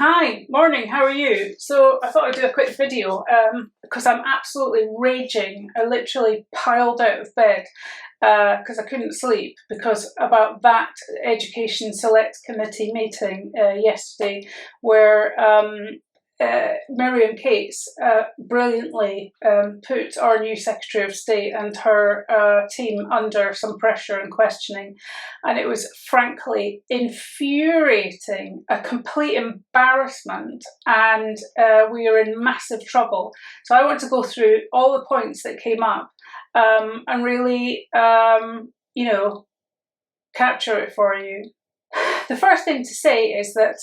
Hi, morning, how are you? So I thought I'd do a quick video because I'm absolutely raging. I literally piled out of bed because I couldn't sleep about that Education Select Committee meeting yesterday where Miriam Cates brilliantly put our new Secretary of State and her team under some pressure and questioning, and it was frankly infuriating, a complete embarrassment, and we are in massive trouble. So I want to go through all the points that came up and really, capture it for you. The first thing to say is that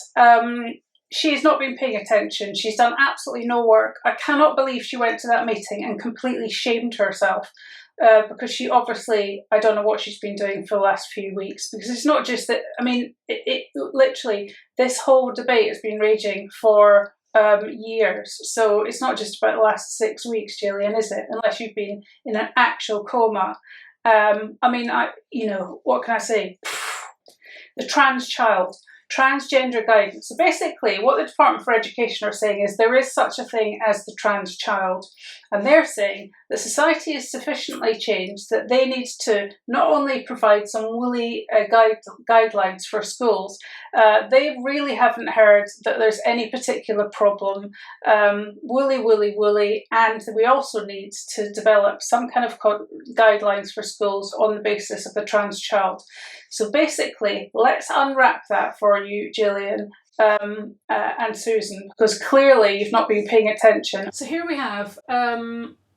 she's not been paying attention. She's done absolutely no work. I cannot believe she went to that meeting and completely shamed herself because she obviously, I don't know what she's been doing for the last few weeks, because it's not just that, I mean, it literally, this whole debate has been raging for years. So it's not just about the last 6 weeks, Gillian, is it? Unless you've been in an actual coma. What can I say? The trans child. Transgender guidance. So basically what the Department for Education are saying is there is such a thing as the trans child, and they're saying that society is sufficiently changed that they need to not only provide some woolly guidelines for schools, they really haven't heard that there's any particular problem, woolly, and we also need to develop some kind of guidelines for schools on the basis of the trans child. So basically, let's unwrap that for you, Gillian and Susan, because clearly you've not been paying attention. So here we have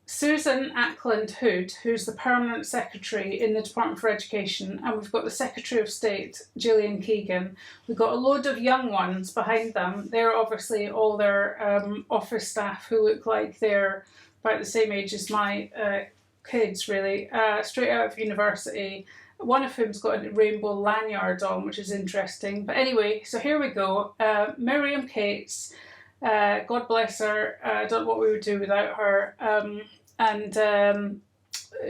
Susan Ackland-Hood, who's the Permanent Secretary in the Department for Education, and we've got the Secretary of State, Gillian Keegan. We've got a load of young ones behind them. They're obviously all their office staff who look like they're about the same age as my kids, really, straight out of university. One of whom's got a rainbow lanyard on, which is interesting. But anyway, so here we go. Miriam Cates, God bless her. I don't know what we would do without her.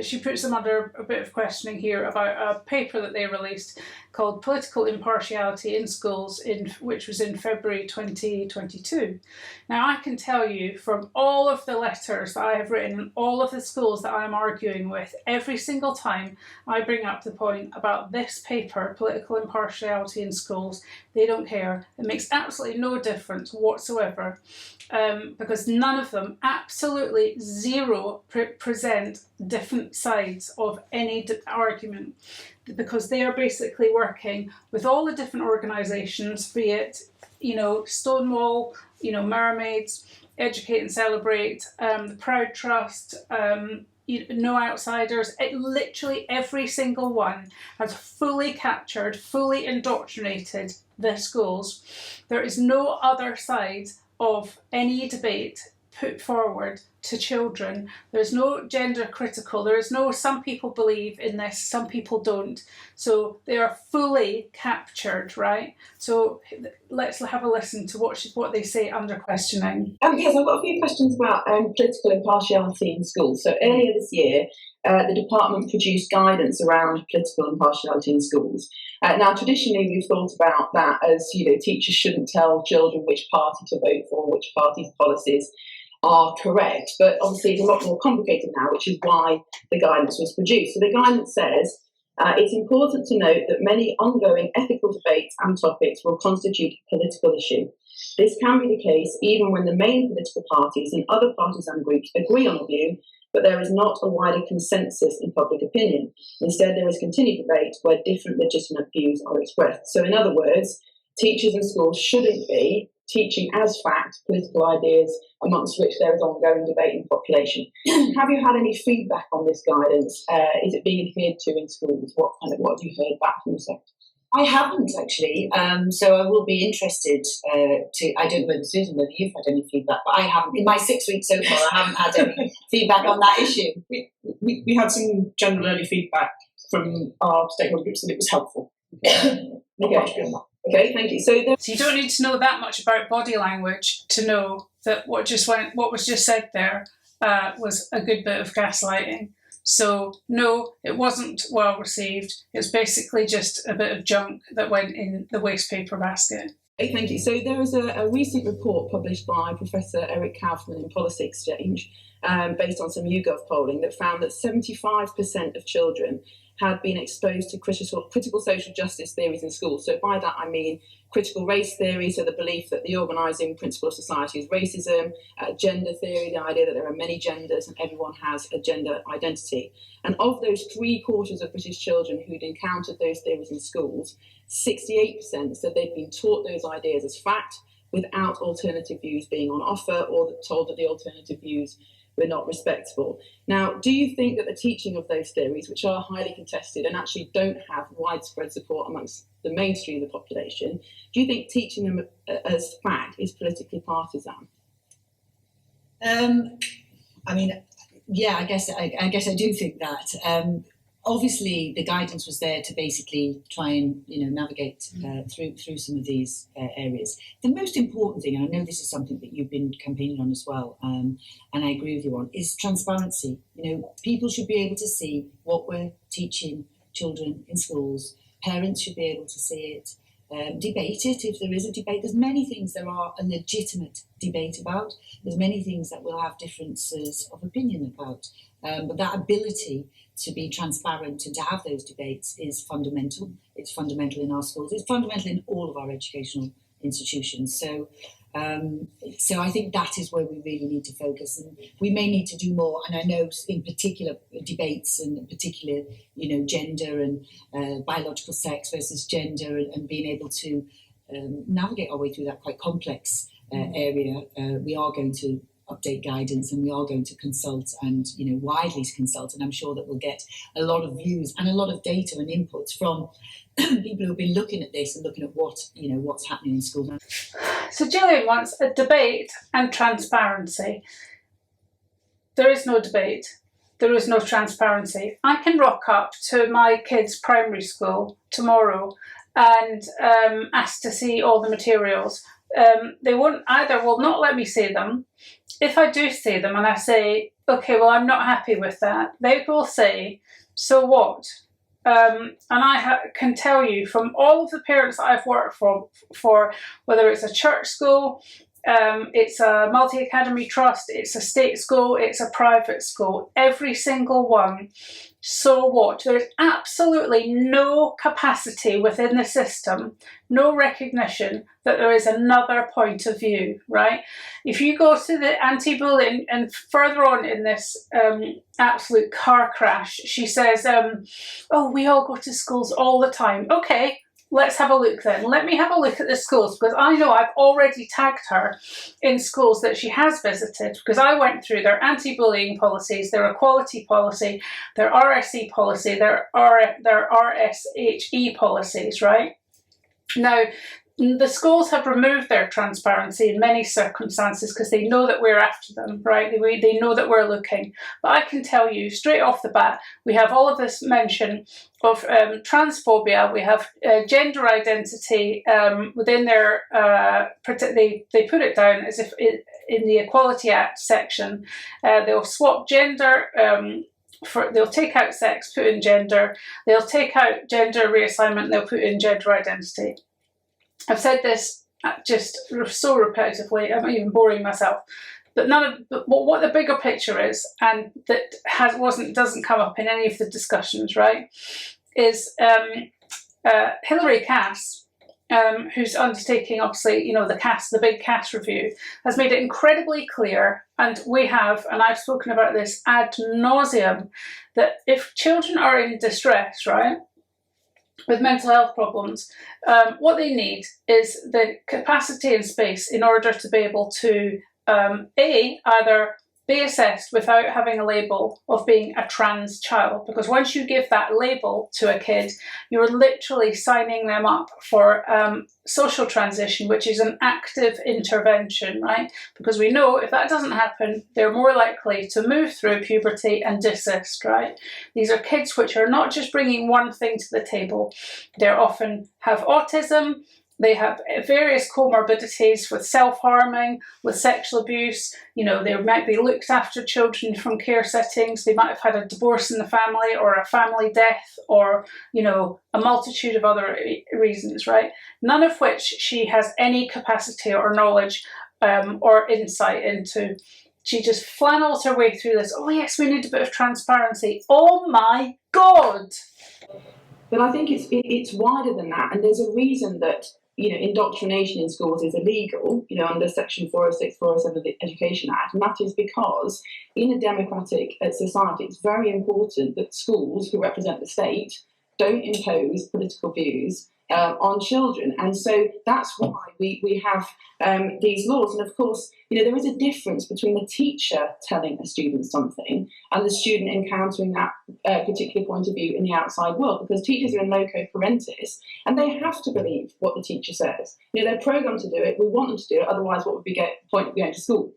She puts them under a bit of questioning here about a paper that they released called Political Impartiality in Schools, which was in February 2022. Now, I can tell you from all of the letters that I have written and all of the schools that I'm arguing with, every single time I bring up the point about this paper, Political Impartiality in Schools, they don't care. It makes absolutely no difference whatsoever. Because none of them, absolutely zero, present different sides of any argument, because they are basically working with all the different organisations, be it, Stonewall, Mermaids, Educate and Celebrate, the Proud Trust, No Outsiders. Literally every single one has fully captured, fully indoctrinated the schools. There is no other side of any debate put forward to children. There's no gender critical. There is no some people believe in this, some people don't. So they are fully captured, right? So let's have a listen to what they say under questioning. Yes, I've got a few questions about political impartiality in schools. So earlier this year, the department produced guidance around political impartiality in schools. Now, traditionally, we've thought about that as, teachers shouldn't tell children which party to vote for, which party's policies are correct. But obviously, it's a lot more complicated now, which is why the guidance was produced. So the guidance says, it's important to note that many ongoing ethical debates and topics will constitute a political issue. This can be the case even when the main political parties and other parties and groups agree on a view, but there is not a wider consensus in public opinion. Instead, there is continued debate where different legitimate views are expressed. So in other words, teachers and schools shouldn't be teaching as fact political ideas amongst which there is ongoing debate in the population. Have you had any feedback on this guidance? Is it being adhered to in schools? What have you heard back from the sector? I haven't actually, so I will be interested I don't know, Susan, whether you've had any feedback, but I haven't. In my 6 weeks so far, I haven't had any feedback on that issue. We had some general early feedback from our stakeholder groups that it was helpful. Okay, thank you. So you don't need to know that much about body language to know that what was just said there was a good bit of gaslighting. So no, it wasn't well received. It's basically just a bit of junk that went in the waste paper basket. Thank you. So there was a recent report published by Professor Eric Kaufman in Policy Exchange, based on some YouGov polling, that found that 75% of children had been exposed to critical social justice theories in schools. So by that I mean critical race theory, so the belief that the organising principle of society is racism, gender theory, the idea that there are many genders and everyone has a gender identity. And of those 3/4 of British children who'd encountered those theories in schools, 68% said they'd been taught those ideas as fact without alternative views being on offer, or told that the alternative views were not respectable. Now, do you think that the teaching of those theories, which are highly contested and actually don't have widespread support amongst the mainstream of the population, do you think teaching them as fact is politically partisan? I mean, yeah, I guess I do think that. Obviously, the guidance was there to basically try and navigate through some of these areas. The most important thing, and I know this is something that you've been campaigning on as well, and I agree with you on, is transparency. People should be able to see what we're teaching children in schools. Parents should be able to see it. Debate it if there is a debate. There's many things there are a legitimate debate about. There's many things that we'll have differences of opinion about. But that ability to be transparent and to have those debates is fundamental. It's fundamental in our schools. It's fundamental in all of our educational institutions. So I think that is where we really need to focus, and we may need to do more. And I know in particular debates, and in particular, gender and biological sex versus gender, and being able to navigate our way through that quite complex area. We are going to update guidance, and we are going to consult and widely consult, and I'm sure that we'll get a lot of views and a lot of data and inputs from people who've been looking at this and looking at what's happening in school now. So Gillian wants a debate and transparency. There is no debate. There is no transparency. I can rock up to my kids' primary school tomorrow and ask to see all the materials. They will not let me see them. If I do see them and I say, okay, well, I'm not happy with that, they will say, so what? And I can tell you from all of the parents that I've worked for whether it's a church school, it's a multi-academy trust, it's a state school, it's a private school, every single one, so what? There's absolutely no capacity within the system, no recognition that there is another point of view, right? If you go to the anti-bullying and further on in this absolute car crash, she says, oh, we all go to schools all the time. Okay, let's have a look then. Let me have a look at the schools, because I know I've already tagged her in schools that she has visited, because I went through their anti-bullying policies, their equality policy, their RSE policy, their RSHE policies, right? Now, the schools have removed their transparency in many circumstances because they know that we're after them, right? They know that we're looking. But I can tell you straight off the bat, we have all of this mention of transphobia. We have gender identity within their, they put it down as if in the Equality Act section. They'll swap gender, they'll take out sex, put in gender. They'll take out gender reassignment, they'll put in gender identity. I've said this just so repetitively, I'm even boring myself. But what the bigger picture is, and that doesn't come up in any of the discussions, right, is Hilary Cass, who's undertaking, obviously, the big Cass review, has made it incredibly clear, and we have, and I've spoken about this ad nauseum, that if children are in distress, right, with mental health problems, what they need is the capacity and space in order to be able to either be assessed without having a label of being a trans child, because once you give that label to a kid, you're literally signing them up for social transition, which is an active intervention, right? Because we know if that doesn't happen, they're more likely to move through puberty and desist, right? These are kids which are not just bringing one thing to the table. They often have autism, They have various comorbidities with self-harming, with sexual abuse. You know, they might be looked after children from care settings. They might have had a divorce in the family or a family death or, you know, a multitude of other reasons, right? None of which she has any capacity or knowledge or insight into. She just flannels her way through this. Oh yes, we need a bit of transparency. Oh my God! But I think it's wider than that, and there's a reason that, you know, indoctrination in schools is illegal, you know, under Section 406, 407 of the Education Act, and that is because in a democratic society, it's very important that schools who represent the state don't impose political views on children, and so that's why we have these laws. And of course, you know, there is a difference between a teacher telling a student something and the student encountering that particular point of view in the outside world, because teachers are in loco parentis and they have to believe what the teacher says. You know, they're programmed to do it. We want them to do it. Otherwise, what would be the point of going to school?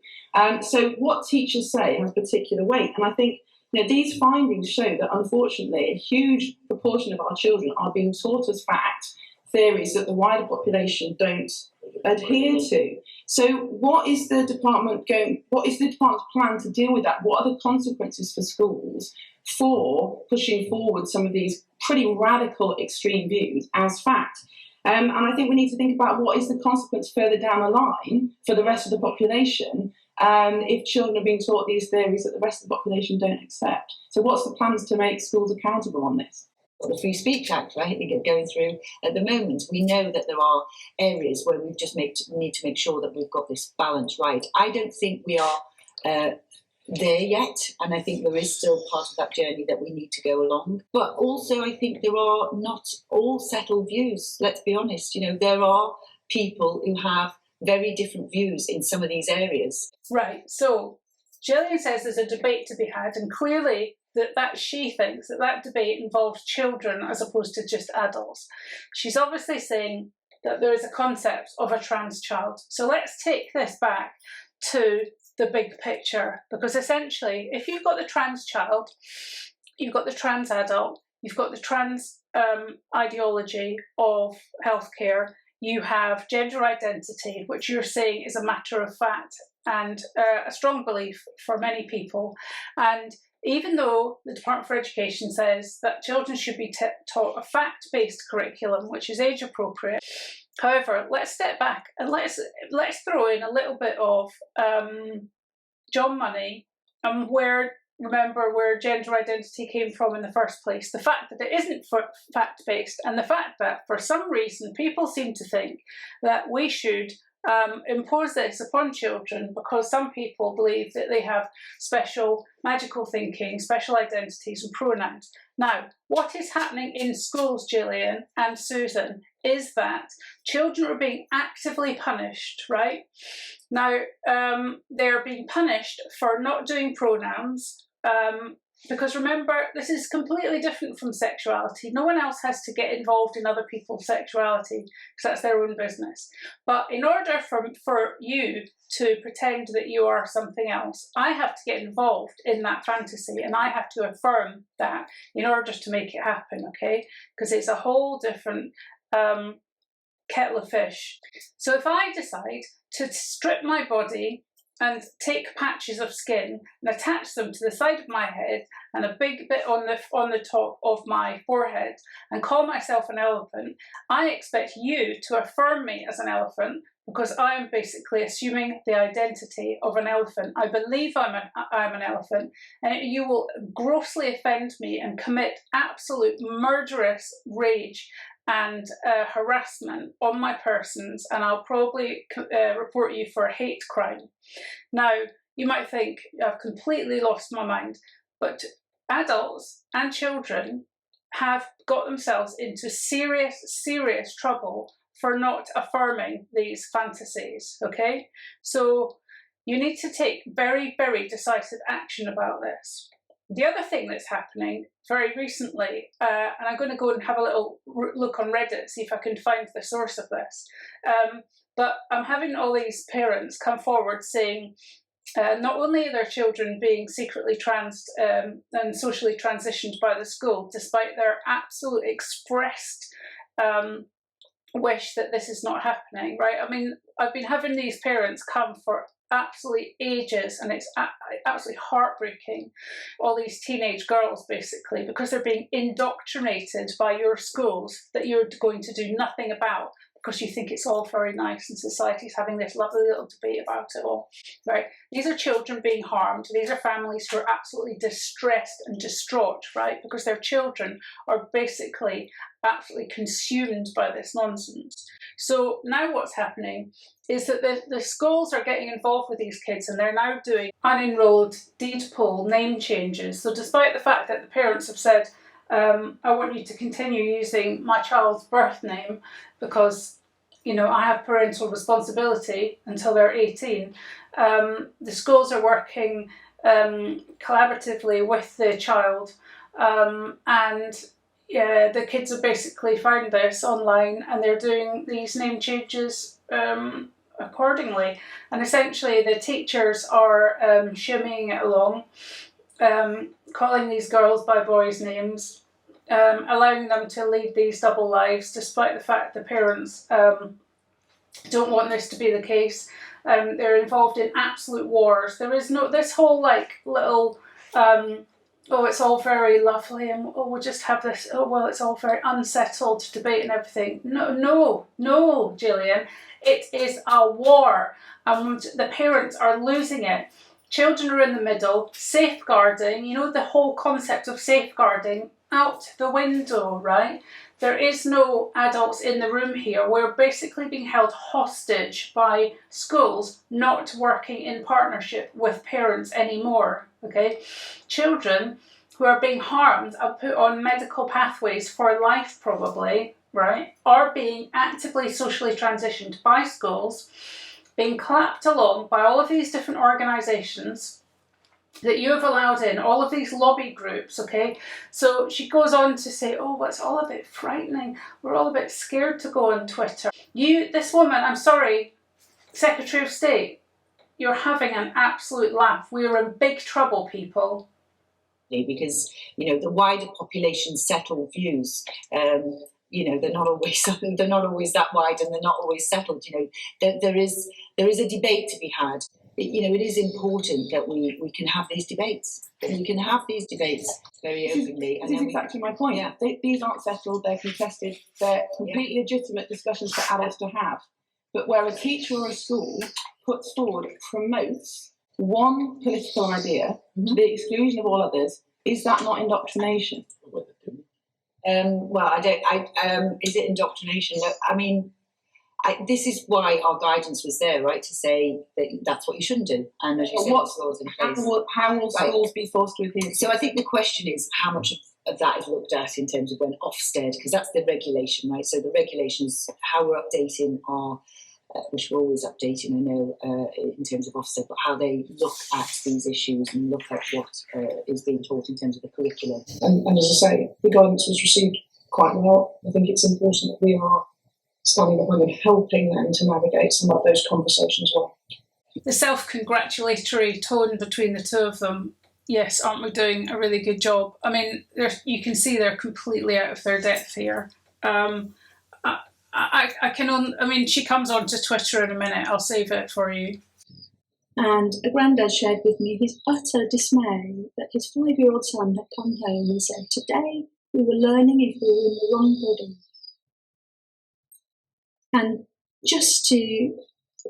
So what teachers say has particular weight, and I think, you know, these findings show that unfortunately a huge proportion of our children are being taught as fact theories that the wider population don't adhere to. So what is the department's plan to deal with that? What are the consequences for schools for pushing forward some of these pretty radical extreme views as fact? And I think we need to think about what is the consequence further down the line for the rest of the population if children are being taught these theories that the rest of the population don't accept. So what's the plans to make schools accountable on this? The Free Speech Act, right, they get going through at the moment. We know that there are areas where we just need to make sure that we've got this balance right. I don't think we are there yet, and I think there is still part of that journey that we need to go along. But also, I think there are not all settled views. Let's be honest. You know, there are people who have very different views in some of these areas. Right. So Gillian says there's a debate to be had, and clearly that she thinks that debate involves children as opposed to just adults. She's obviously saying that there is a concept of a trans child. So let's take this back to the big picture, because essentially, if you've got the trans child, you've got the trans adult, you've got the trans ideology of healthcare, you have gender identity, which you're saying is a matter of fact and a strong belief for many people. And even though the Department for Education says that children should be taught a fact-based curriculum, which is age appropriate, however, let's step back and let's throw in a little bit of John Money and remember where gender identity came from in the first place. The fact that it isn't fact-based, and the fact that for some reason people seem to think that we should impose this upon children because some people believe that they have special magical thinking, special identities and pronouns. Now, what is happening in schools, Gillian and Susan, is that children are being actively punished, right? Now, they're being punished for not doing pronouns, because remember, this is completely different from sexuality. No one else has to get involved in other people's sexuality because that's their own business. But in order for you to pretend that you are something else, I have to get involved in that fantasy and I have to affirm that in order to make it happen, okay? Because it's a whole different kettle of fish. So if I decide to strip my body and take patches of skin and attach them to the side of my head and a big bit on the top of my forehead and call myself an elephant, I expect you to affirm me as an elephant because I am basically assuming the identity of an elephant. I believe I'm an elephant, and you will grossly offend me and commit absolute murderous rage and harassment on my persons, and I'll probably report you for a hate crime. Now, you might think I've completely lost my mind, but adults and children have got themselves into serious, serious trouble for not affirming these fantasies, okay? So you need to take very, very decisive action about this. The other thing that's happening very recently, and I'm going to go and have a little look on Reddit, see if I can find the source of this, but I'm having all these parents come forward saying not only are their children being secretly trans and socially transitioned by the school, despite their absolute expressed wish that this is not happening, right? I mean, I've been having these parents come for absolutely ages, and it's absolutely heartbreaking. All these teenage girls, basically, because they're being indoctrinated by your schools that you're going to do nothing about, because you think it's all very nice and society's having this lovely little debate about it all, right? These are children being harmed. These are families who are absolutely distressed and distraught, right? Because their children are basically absolutely consumed by this nonsense. So now what's happening is that the schools are getting involved with these kids, and they're now doing unenrolled deed poll name changes. So despite the fact that the parents have said, I want you to continue using my child's birth name because, you know, I have parental responsibility until they're 18, the schools are working collaboratively with the child, and yeah, the kids have basically found this online, and they're doing these name changes accordingly. And essentially the teachers are shimmying it along, calling these girls by boys' names, allowing them to lead these double lives, despite the fact the parents don't want this to be the case. They're involved in absolute wars. There is no, this whole like little, oh, it's all very lovely, and oh, we'll just have this, oh, well, it's all very unsettled debate and everything. No, Gillian, it is a war, and the parents are losing it. Children are in the middle, safeguarding, you know, the whole concept of safeguarding out the window, right? There is no adults in the room here. We're basically being held hostage by schools not working in partnership with parents anymore, okay? Children who are being harmed and put on medical pathways for life probably, right, are being actively socially transitioned by schools, being clapped along by all of these different organisations that you have allowed in, all of these lobby groups, okay? So she goes on to say, oh, well, it's all a bit frightening. We're all a bit scared to go on Twitter. This woman, I'm sorry, Secretary of State, you're having an absolute laugh. We are in big trouble, people. Because, you know, the wider population settled views, you know, they're not always that wide, and they're not always settled. You know, there is a debate to be had. You know, it is important that we can have these debates. We can have these debates very openly. This is exactly my point. Yeah. These aren't settled, they're contested, they're completely legitimate discussions for adults to have. But where a teacher or a school puts forward, promotes one political idea to the exclusion of all others, is that not indoctrination? Well, is it indoctrination? I mean, this is why our guidance was there, right, to say that that's what you shouldn't do. And as you said, laws in place. How will schools be forced to adhere? So I think the question is how much of that is looked at in terms of when Ofsted, because that's the regulation, right? So the regulation is how we're updating our, which we're always updating, I know, in terms of Ofsted, but how they look at these issues and look at what is being taught in terms of the curriculum. And as I say, the guidance was received quite well. I think it's important that we are standing behind and helping them to navigate some of those conversations well. The self-congratulatory tone between the two of them, yes, aren't we doing a really good job? I mean, you can see they're completely out of their depth here. I mean, she comes onto Twitter in a minute. I'll save it for you. And a granddad shared with me his utter dismay that his 5-year-old son had come home and said, today we were learning if we were in the wrong body. And just to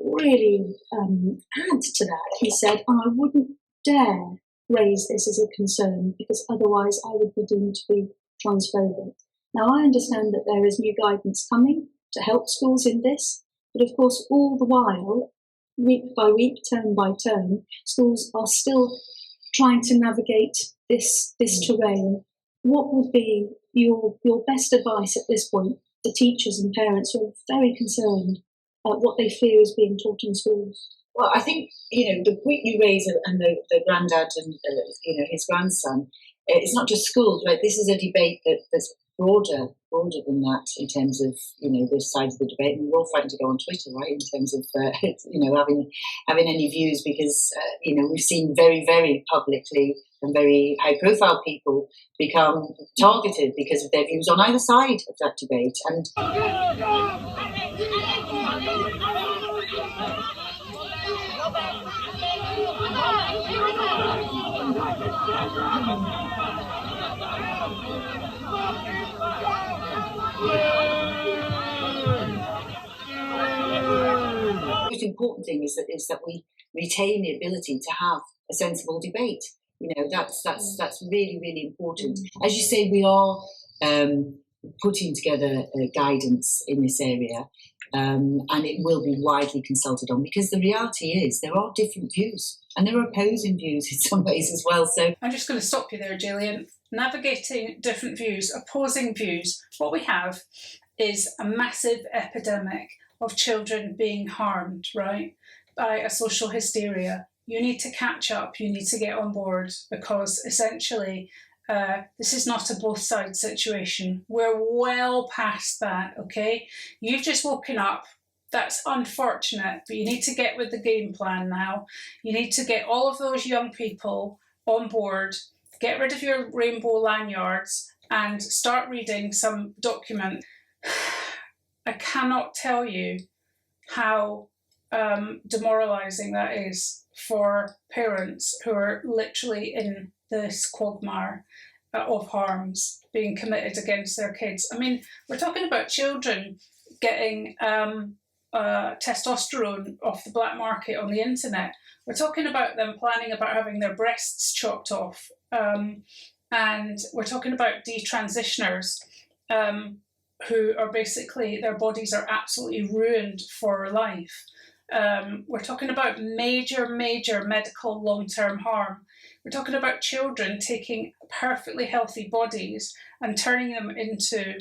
really add to that, he said, I wouldn't dare raise this as a concern because otherwise I would be deemed to be transphobic. Now, I understand that there is new guidance coming to help schools in this, but of course, all the while, week by week, term by term, schools are still trying to navigate this terrain. What would be your best advice at this point to teachers and parents who are very concerned about what they fear is being taught in schools? Well, I think, you know, the point you raise and the granddad and, you know, his grandson, it's not just schools, right? This is a debate that's broader than that in terms of, you know, this side of the debate. And we're all frightened to go on Twitter, right, in terms of, you know, having any views, because, you know, we've seen very, very publicly and very high-profile people become targeted because of their views on either side of that debate. And the most important thing is that we retain the ability to have a sensible debate. You know, that's really, really important. As you say, we are putting together guidance in this area, and it will be widely consulted on, because the reality is there are different views, and there are opposing views in some ways as well. So I'm just going to stop you there, Gillian. Navigating different views, opposing views, what we have is a massive epidemic of children being harmed, right, by a social hysteria. You need to catch up, you need to get on board, because essentially this is not a both sides situation. We're well past that, okay? You've just woken up. That's unfortunate, but you need to get with the game plan now. You need to get all of those young people on board, get rid of your rainbow lanyards, and start reading some document. I cannot tell you how demoralising that is for parents who are literally in this quagmire of harms being committed against their kids. I mean, we're talking about children getting testosterone off the black market on the internet. We're talking about them planning about having their breasts chopped off. And we're talking about detransitioners who are basically, their bodies are absolutely ruined for life. We're talking about major medical long-term harm. We're talking about children taking perfectly healthy bodies and turning them into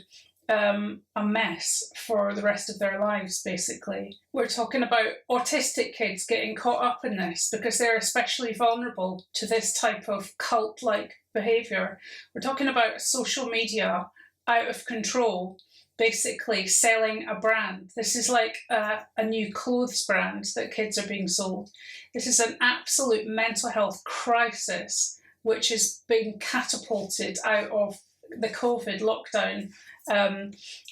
a mess for the rest of their lives, basically. We're talking about autistic kids getting caught up in this because they're especially vulnerable to this type of cult-like behaviour. We're talking about social media out of control, basically selling a brand. This is like a new clothes brand that kids are being sold. This is an absolute mental health crisis which has been catapulted out of the COVID lockdown,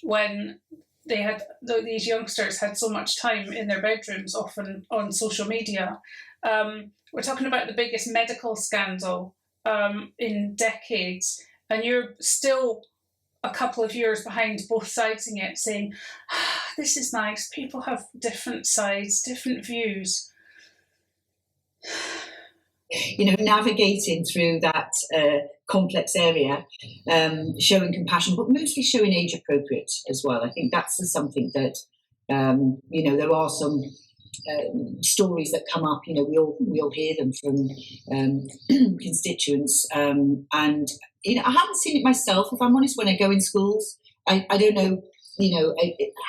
when they had these youngsters had so much time in their bedrooms, often on social media. We're talking about the biggest medical scandal in decades, and you're still a couple of years behind both sides in it, saying, this is nice, people have different sides, different views. You know, navigating through that complex area, showing compassion, but mostly showing age appropriate as well. I think that's something that, you know, there are some stories that come up. You know, we all hear them from constituents, and you know, I haven't seen it myself, if I'm honest. When I go in schools, I don't know, you know,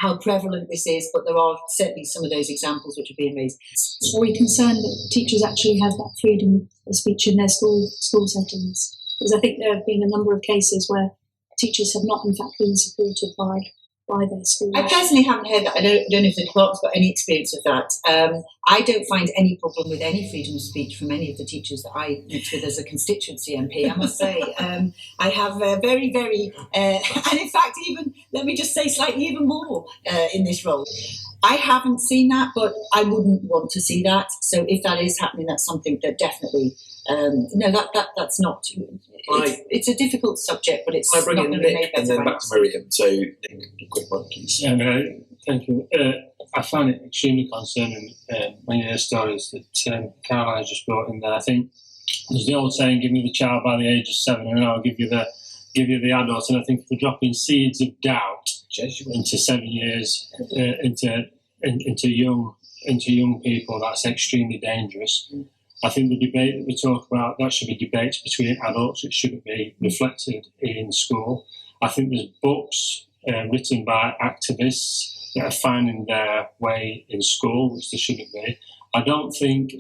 how prevalent this is, but there are certainly some of those examples which are being raised. Are we concerned that teachers actually have that freedom of speech in their school settings? Because I think there have been a number of cases where teachers have not, in fact, been supported by their schools. I personally haven't heard that. I don't know if the department's got any experience of that. I don't find any problem with any freedom of speech from any of the teachers that I meet with as a constituency MP, I must say. I have very, and in fact, even, let me just say, slightly even more in this role. I haven't seen that, but I wouldn't want to see that. So if that is happening, that's something that definitely, no, that's not. It's a difficult subject, but it's I bring not in going to be Nick made better. and then back to Miriam. So, Nick, a quick one, please. Yeah, no, thank you. I find it extremely concerning when you hear stories that Caroline just brought in there. I think there's the old saying, "Give me the child by the age of 7, and I'll give you the adult." And I think if we're dropping seeds of doubt into 7 years, into young people, that's extremely dangerous. I think the debate that we talk about, that should be debates between adults. It shouldn't be reflected in school. I think there's books written by activists that are finding their way in school, which they shouldn't be. I don't think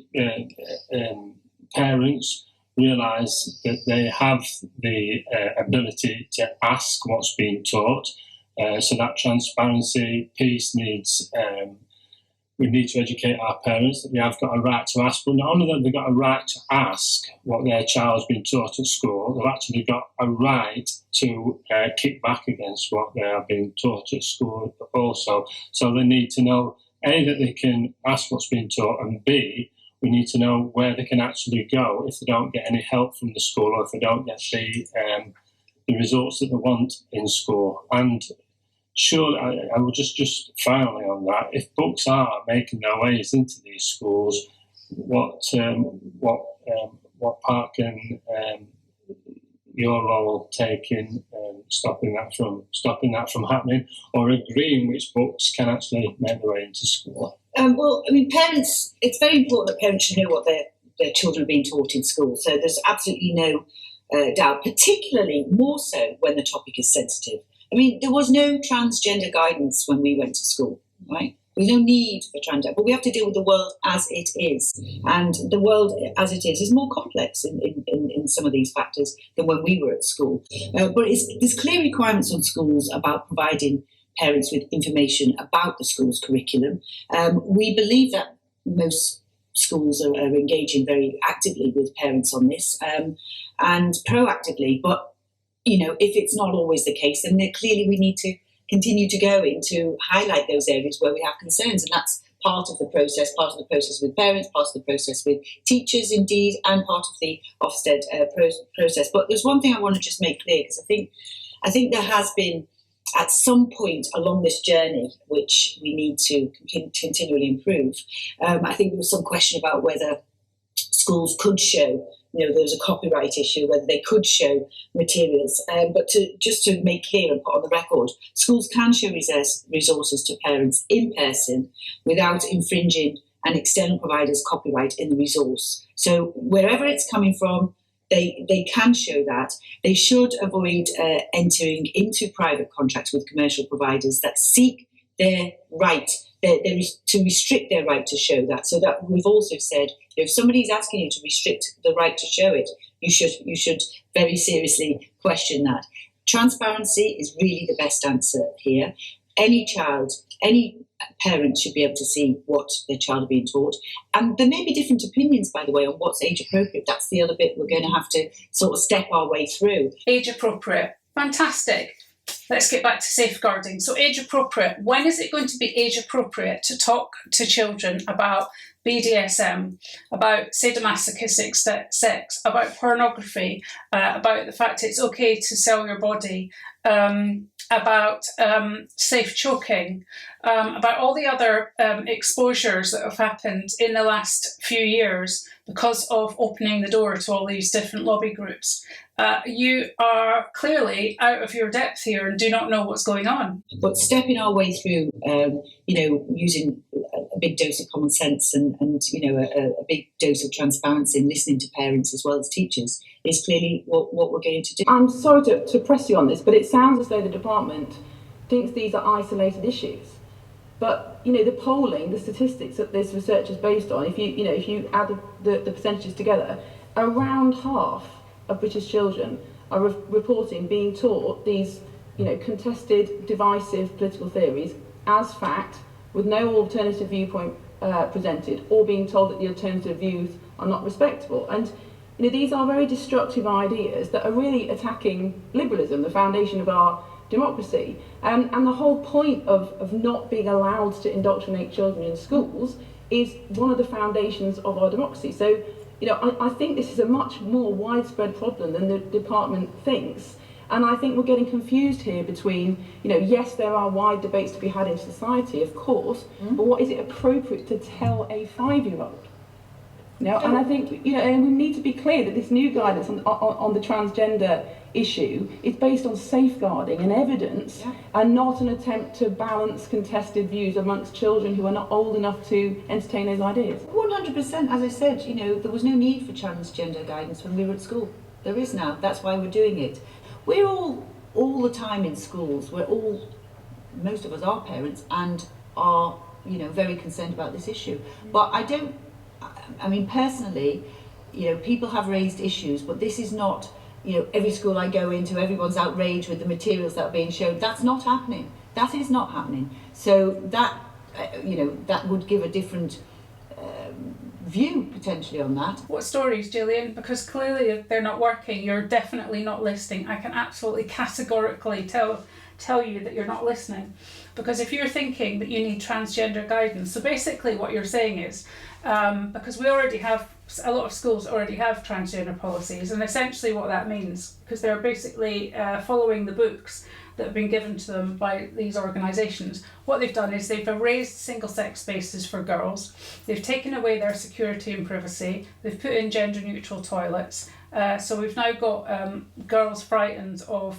parents realise that they have the ability to ask what's being taught. So that transparency piece needs, we need to educate our parents that they have got a right to ask, but not only that they've got a right to ask what their child's been taught at school, they've actually got a right to kick back against what they are being taught at school also. So they need to know, A, that they can ask what's being taught, and B, we need to know where they can actually go if they don't get any help from the school, or if they don't get the results that they want in school. And sure, I will just finally on that, if books are making their ways into these schools, what part can your role take in stopping that from happening, or agreeing which books can actually make their way into school? Well, I mean, parents, it's very important that parents should know what their children are being taught in school. So there's absolutely no doubt, particularly more so when the topic is sensitive. I mean, there was no transgender guidance when we went to school, right? There's no need for transgender, but we have to deal with the world as it is. And the world as it is more complex in some of these factors than when we were at school. But there's clear requirements on schools about providing parents with information about the school's curriculum. We believe that most schools are engaging very actively with parents on this and proactively, but you know, if it's not always the case, then clearly we need to continue to go into highlight those areas where we have concerns, and that's part of the process with parents, part of the process with teachers indeed, and part of the Ofsted process. But there's one thing I want to just make clear, because I think there has been at some point along this journey, which we need to continually improve. I think there was some question about whether schools could show, you know, there was a copyright issue, whether they could show materials. But just to make clear and put on the record, schools can show resources to parents in person without infringing an external provider's copyright in the resource. So wherever it's coming from, they can show that. They should avoid entering into private contracts with commercial providers that seek their right, to restrict their right to show that. So that we've also said, if somebody's asking you to restrict the right to show it, you should very seriously question that. Transparency is really the best answer here. Any parent should be able to see what their child are being taught. And there may be different opinions, by the way, on what's age appropriate. That's the other bit we're going to have to sort of step our way through. Age appropriate. Fantastic. Let's get back to safeguarding. So age appropriate. When is it going to be age appropriate to talk to children about BDSM, about sadomasochistic sex, about pornography, about the fact it's okay to sell your body, about safe choking, about all the other exposures that have happened in the last few years because of opening the door to all these different lobby groups? You are clearly out of your depth here and do not know what's going on. But stepping our way through, using a big dose of common sense and a big dose of transparency and listening to parents as well as teachers is clearly what we're going to do. I'm sorry to press you on this, but it sounds as though the department thinks these are isolated issues. But the polling, the statistics that this research is based on, if you add the percentages together, around half of British children are reporting being taught these contested, divisive political theories as fact, with no alternative viewpoint presented, or being told that the alternative views are not respectable. And these are very destructive ideas that are really attacking liberalism, the foundation of our democracy. And the whole point of not being allowed to indoctrinate children in schools is one of the foundations of our democracy. So, I think this is a much more widespread problem than the department thinks. And I think we're getting confused here between, yes, there are wide debates to be had in society, of course, but what is it appropriate to tell a 5-year-old? And I think, and we need to be clear that this new guidance on the transgender issue is based on safeguarding and evidence, and not an attempt to balance contested views amongst children who are not old enough to entertain those ideas. 100%, as I said, there was no need for transgender guidance when we were at school. There is now. That's why we're doing it. We're all the time in schools. Most of us are parents and are, very concerned about this issue. But personally, you know, people have raised issues, but this is not, you know, every school I go into, everyone's outraged with the materials that are being shown. That's not happening. That is not happening. So that, you know, that would give a different view potentially on that. What stories, Gillian? Because clearly if they're not working, you're definitely not listening. I can absolutely categorically tell you that you're not listening. Because if you're thinking that you need transgender guidance, so basically what you're saying is, because we already have, a lot of schools already have transgender policies, and essentially what that means, because they're basically following the books that have been given to them by these organisations, what they've done is they've erased single-sex spaces for girls, they've taken away their security and privacy, they've put in gender-neutral toilets, so we've now got girls frightened of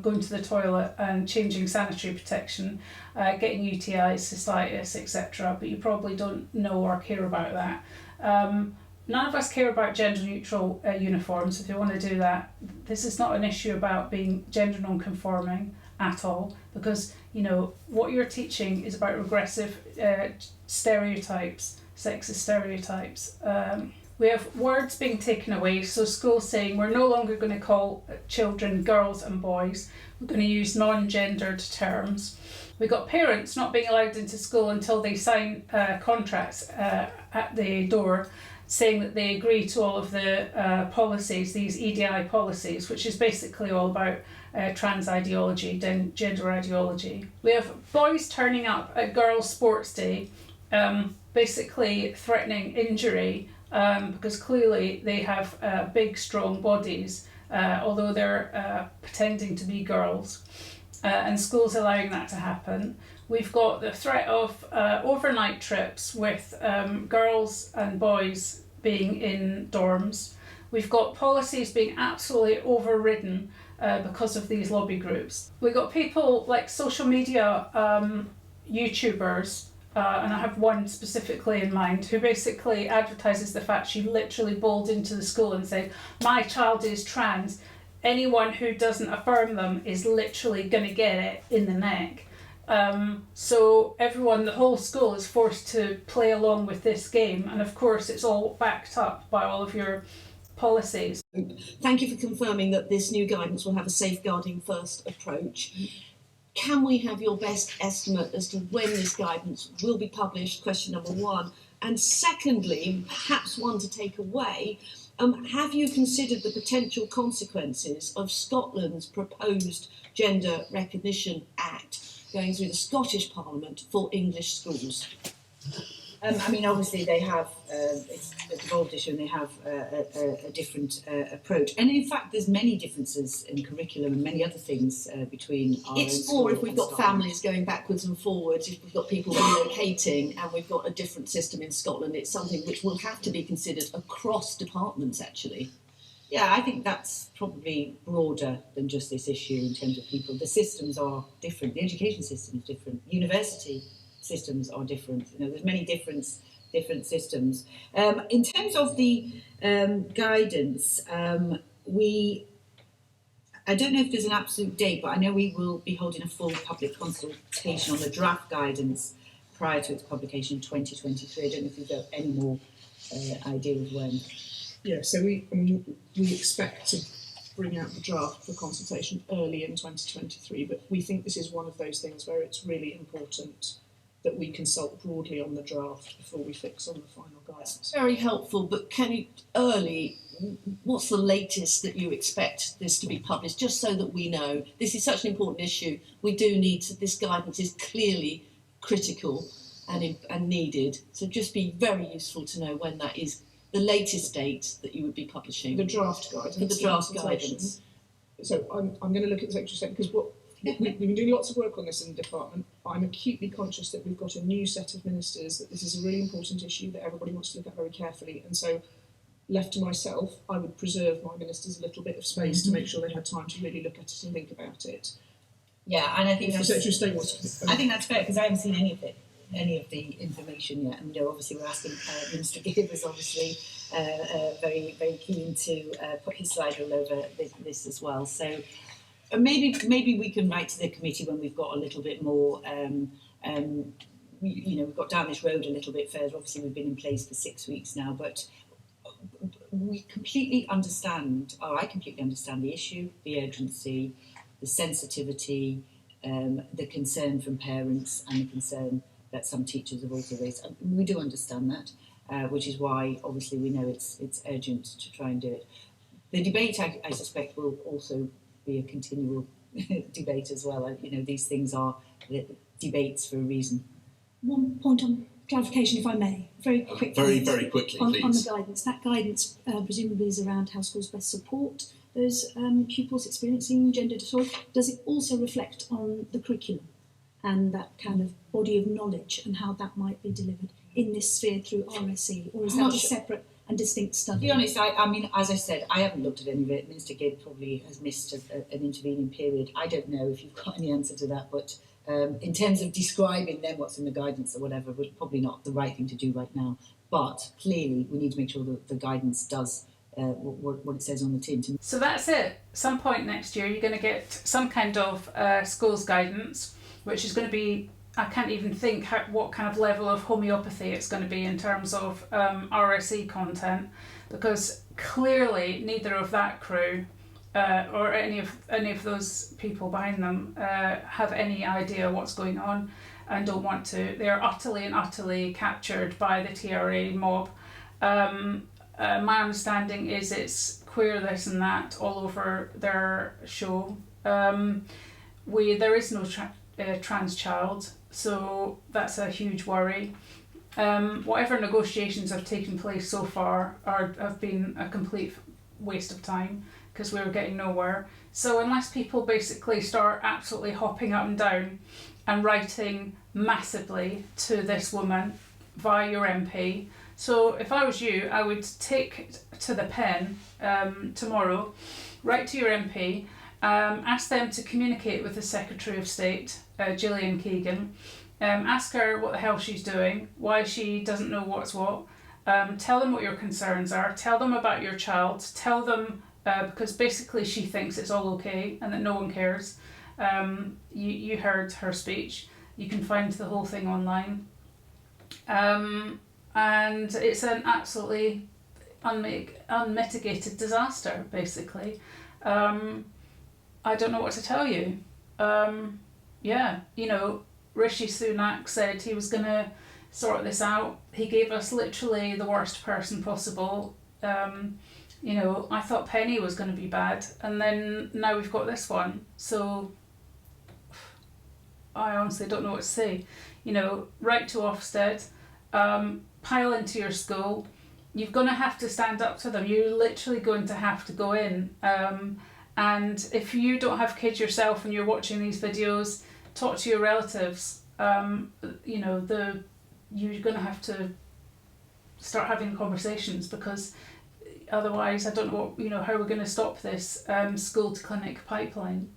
going to the toilet and changing sanitary protection, getting UTIs, cystitis, etc. But you probably don't know or care about that. None of us care about gender-neutral uniforms. If you want to do that, this is not an issue about being gender non-conforming at all, because you know what you're teaching is about regressive stereotypes, sexist stereotypes. We have words being taken away, so schools saying we're no longer going to call children girls and boys, we're going to use non-gendered terms. We've got parents not being allowed into school until they sign contracts at the door saying that they agree to all of the policies, these EDI policies, which is basically all about trans ideology, gender ideology. We have boys turning up at girls' sports day, basically threatening injury, because clearly they have big, strong bodies, although they're pretending to be girls, and schools allowing that to happen. We've got the threat of overnight trips with girls and boys being in dorms. We've got policies being absolutely overridden because of these lobby groups. We've got people like social media YouTubers, and I have one specifically in mind, who basically advertises the fact she literally bowled into the school and said, my child is trans, anyone who doesn't affirm them is literally going to get it in the neck. So everyone, the whole school is forced to play along with this game, and of course it's all backed up by all of your policies. Thank you for confirming that this new guidance will have a safeguarding first approach. Can we have your best estimate as to when this guidance will be published? Question number one. And secondly, perhaps one to take away, have you considered the potential consequences of Scotland's proposed Gender Recognition Act going through the Scottish Parliament for English schools? I mean, obviously they have, it's a devolved issue and they have a different approach. And in fact, there's many differences in curriculum and many other things between our It's more if we've got families going backwards and forwards, if we've got people relocating and we've got a different system in Scotland, it's something which will have to be considered across departments actually. Yeah, I think that's probably broader than just this issue in terms of people. The systems are different. The education system is different. University systems are different. You know, there's many different systems. In terms of the guidance, I don't know if there's an absolute date, but I know we will be holding a full public consultation on the draft guidance prior to its publication in 2023. I don't know if you've got any more idea of when. Yeah, so we expect to bring out the draft for consultation early in 2023, but we think this is one of those things where it's really important that we consult broadly on the draft before we fix on the final guidance. Very helpful, but can you, what's the latest that you expect this to be published, just so that we know? This is such an important issue. We do need to, this guidance is clearly critical and needed, so just be very useful to know when that is, the latest date that you would be publishing. The draft guidance. The draft guidance. So I'm going to look at the Secretary of State because we've been doing lots of work on this in the department. I'm acutely conscious that we've got a new set of ministers, that this is a really important issue that everybody wants to look at very carefully. And so, left to myself, I would preserve my ministers a little bit of space to make sure they had time to really look at it and think about it. Yeah, and I think If the Secretary of State wants to... I think that's fair because I haven't seen any of the information yet. And obviously we're asking Minister Gibb is obviously very, very keen to put his slide all over this as well. So maybe we can write to the committee when we've got a little bit more, we've got down this road a little bit further. Obviously we've been in place for 6 weeks now, but we completely understand, or I completely understand the issue, the urgency, the sensitivity, the concern from parents, and the concern that some teachers have also raised. We do understand that, which is why obviously we know it's urgent to try and do it. The debate, I suspect, will also be a continual debate as well. These things are debates for a reason. One point on clarification, if I may, very quickly. Very quickly, on please. the guidance. That guidance presumably is around how schools best support those pupils experiencing gender disorder. Does it also reflect on the curriculum and that kind of body of knowledge and how that might be delivered in this sphere through RSE, or is that a separate and distinct study? To be honest, I mean, as I said, I haven't looked at any of it. Minister Gibb probably has missed an intervening period. I don't know if you've got any answer to that, but in terms of describing then what's in the guidance or whatever, was probably not the right thing to do right now. But clearly, we need to make sure that the guidance does what it says on the tin. So that's it. Some point next year, you're going to get some kind of schools guidance, which is going to be, I can't even think what kind of level of homeopathy it's going to be in terms of RSE content, because clearly neither of that crew or any of those people behind them have any idea what's going on and don't want to. They are utterly captured by the TRA mob. My understanding is it's queer this and that all over their show. There is no trans child, so that's a huge worry. Whatever negotiations have taken place so far have been a complete waste of time, because we were getting nowhere. So unless people basically start absolutely hopping up and down and writing massively to this woman via your MP. So if I was you, I would take to the pen tomorrow, write to your MP, ask them to communicate with the Secretary of State, Gillian Keegan, ask her what the hell she's doing, why she doesn't know what's what, tell them what your concerns are, tell them about your child, tell them, because basically she thinks it's all okay and that no one cares. You heard her speech, you can find the whole thing online. And it's an absolutely unmitigated disaster, basically. I don't know what to tell you. Rishi Sunak said he was going to sort this out. He gave us literally the worst person possible. I thought Penny was going to be bad, and then now we've got this one. So I honestly don't know what to say. Write to Ofsted, pile into your school. You're going to have to stand up to them. You're literally going to have to go in. And if you don't have kids yourself and you're watching these videos, talk to your relatives. You're going to have to start having conversations, because otherwise I don't know how we're going to stop this school to clinic pipeline.